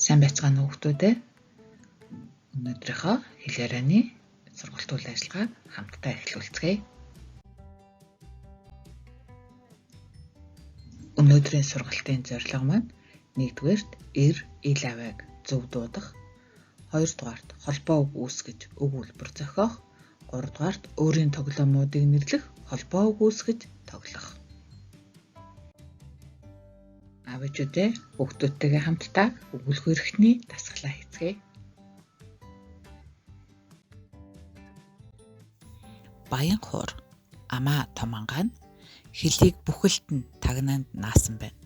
Сайн байцгаана уу хүүхдүүд ээ. Өнөөдрийнхөө хэл ярианы сургалт үйл ажиллагаа хамтдаа эхлүүлцгээе. Өнөөдрийн сургалтын зорилго маань 1-р эр ил авайг зөв дуудах, 2-р холбоо үг үүсгэж үг үлбэр зохиох, 3-р өөрийн тоглоомуудыг нэрлэх, холбоо үг үүсгэж тоглох. Аавчуудээ хүүхдүүдтэйгээ хамтдаа өгүүлбэр эрхтний дасгалаа хийцгээе. Баян хуур амаа томангаан хөлийг бүхэлд нь тагнаанд наасан байна.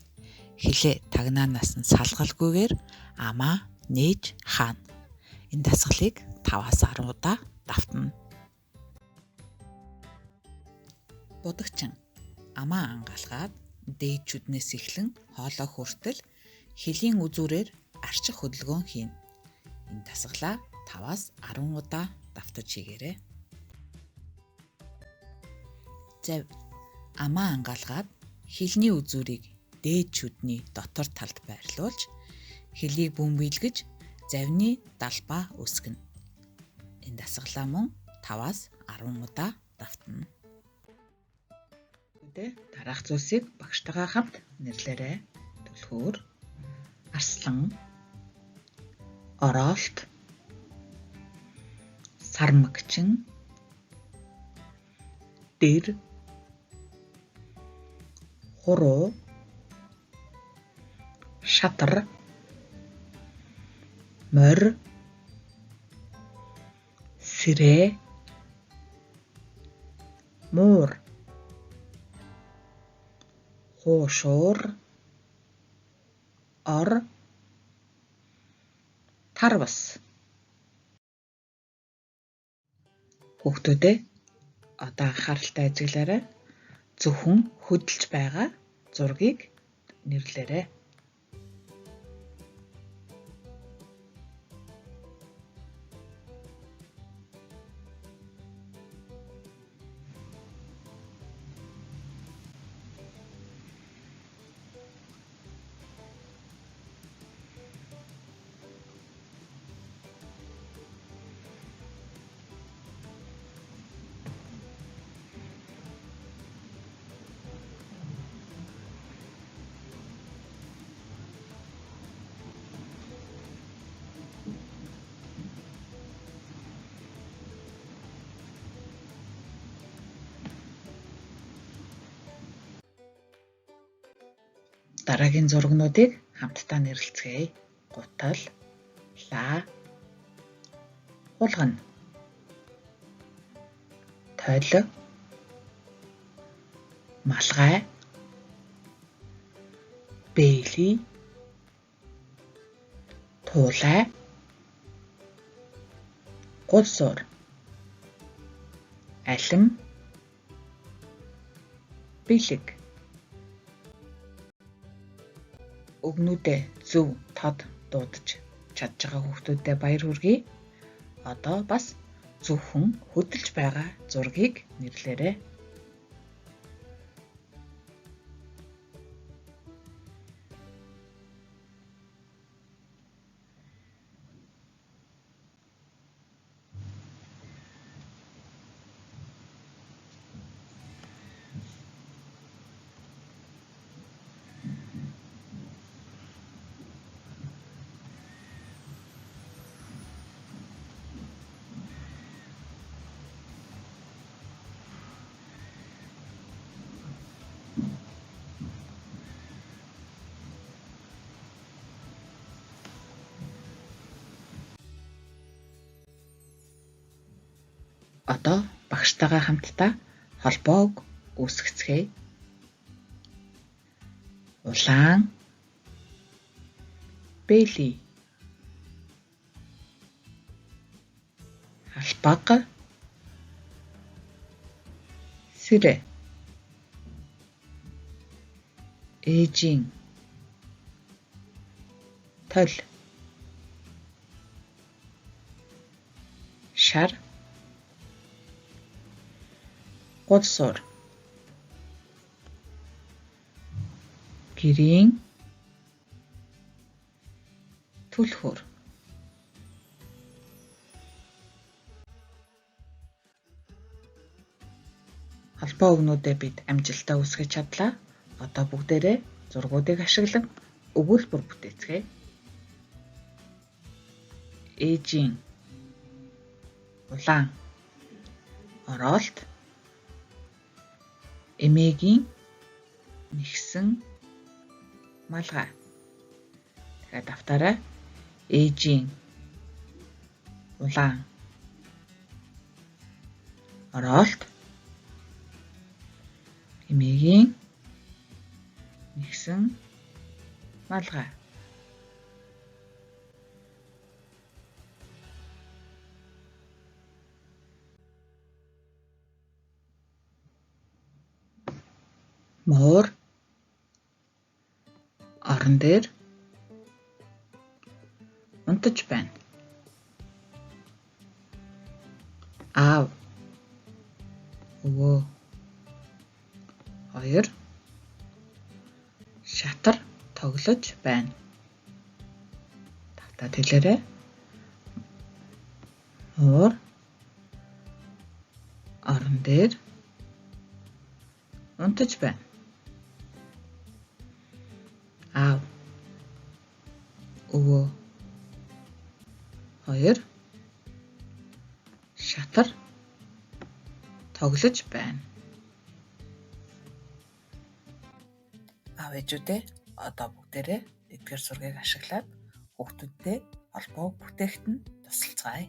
Хилээ тагнаанаас нь салгалгүйгээр амаа нээж хаана. Энэ дасгалыг 5-10 удаа давтана. Будагчин амаа ангаалгаад дээдчүүднээс эхлэн хоолой хүртэл хилийн үзүүрээр арчих хөдөлгөөн хийнэ. Энэ дасгалаа 5-10 удаа давтаж хийгээрэй. Зав амаа ангаалгаад хилний үзүүрийг дээдчүүдний дотор талд байрлуулж хилийг бөмбөглөж завны далбаа үсгэнэ. Энэ дасгалаа мөн 5-10 удаа давтана. Дараах зүйлсийг багштайгаа хамт нэрлээрэй. Түлхүүр, арслан, ороолт, сармагчин, дэр, хуруу, шатар, морь, сэрээ, муур, хуушуур, ор, тарвас. Хүүхдүүдээ одоо анхааралтай ажиглаарай. Зөвхөн хөдөлж байгаа зургийг нэрлээрэй. Дараагийн зургнуудыг хамтдаа нэрлэлцгээе. Гутал, лаа, хулгана, тойл, малгай, бэйли, туулай, гулсуур, алим, бэлэг. Өгнүүдээ зөв тод дуудаж чадж байгаа хүүхдүүдэд баяр хүргэе. Одоо бас зөвхөн хөдөлж байгаа зургийг нэрлээрэй. Одоо багштайгаа хамтдаа холбоо үг үүсгэцгээе. Улаан, бэйли, халбаг, сэрэ, ээжийн, тойл, шар, гулсуур, гэрийн, түлхүүр. Холбоо үгнүүдэд бид амжилттай үүсгэж чадлаа. Одоо бүгдээрээ зургуудыг ашиглан өгүүлбэр бүтээцгээе. Ээжийн улаан оролт, эмээгийн нэгсэн малгай. Тэгэхээр давтаараа ээжийн улаан оролт, эмээгийн нэгсэн малгай. Муур орон дээр унтаж байна. Аав, өвөө, хоёр шатар тоглож байна. Давтаад хэлээрэй. Муур орон дээр унтаж байна. Аав, өвөө, хоёр шатар тоглож байна. Аав ээжүүдээ одоо бүгдээрээ эдгээр зургийг ашиглаад хүүхдүүдтэй холбоог бүтээхэд нь тусалцгаая.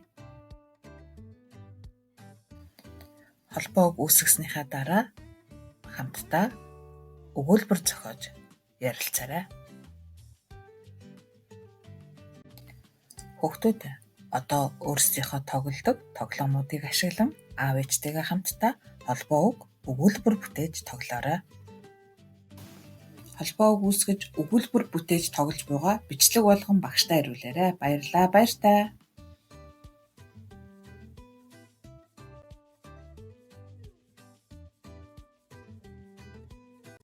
Холбоог үүсгэснийхаа дараа хамтдаа өгүүлбэр зохиож ярилцаарай. Хүүхдүүд одоо өөрсдийнхөө тоглодог тоглоомнуудыг ашиглан аав ээжтэйгээ хамтдаа холбоо өгүүлбэр бүтээж тоглоорой. Холбоог үүсгэж өгүүлбэр бүтээж тоглож буйгаа бичлэг болгон багштай ирүүлээрэй. Баярлалаа. Баяртай.